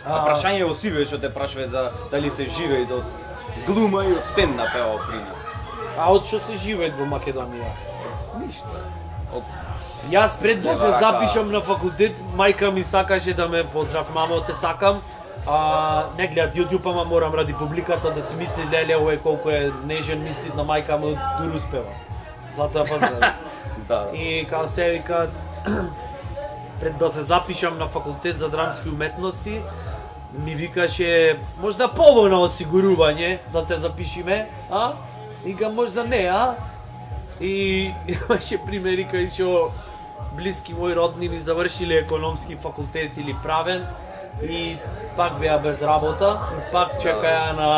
прашање е осиве што те прашуваат за дали се живее од глума и од стендна пева пример. А од што се живеат во Македонија? Ништо. Од Јас пред да се Лева рака. запишам на факултет, мајка ми сакаше да ме поздрав, мамо, те сакам. Не гледат YouTube, ама морам ради публиката да си мисли леле овој колку е нежен, мисли на мајка му дур успева. Затоа поздрав. да. И као се вика, пред да се запишам на факултет за драмски уметности, ми викаше можда поволно осигурување да те запишиме, а? Вика можда не, а? И имаше примери кај што блиски мои роднини завршиле економски факултет или правен и пак беа без работа и пак чекаја на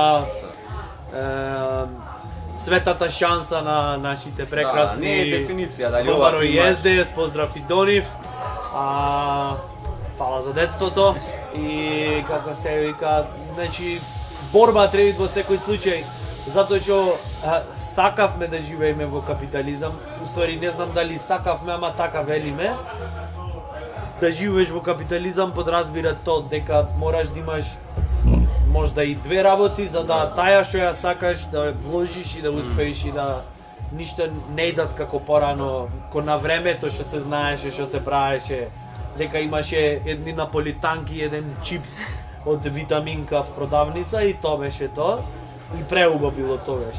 светата шанса на нашите прекрасни не е дефиниција, дали Фомаро ова и имаш. СДС, поздрав и Донив. Фала за детството и како се вика, значи борба треба во секој случај, затоа што сакавме да живееме во капитализам. Уствари не знам дали сакавме, ама така велиме. Да живееш во капитализам подразбира тоа дека мораш да имаш можда и две работи за да таја што ја сакаш да вложиш и да успееш и да ништо не идат како порано, на времето што се знаеше, што се правеше, дека имаше едни наполитанки, еден чипс од витаминка в продавница и тоа беше тоа. И преубаво било тогаш.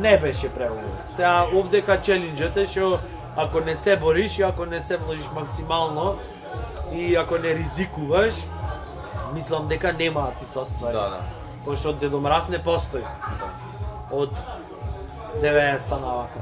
Не беше преубаво. Сега овдека челенџът е што ако не се бориш и ако не се вложиш максимално и ако не ризикуваш, мислам дека нема да ти се оствари. Да. Пошто Дедо Мраз не постои. Од 90-та навака.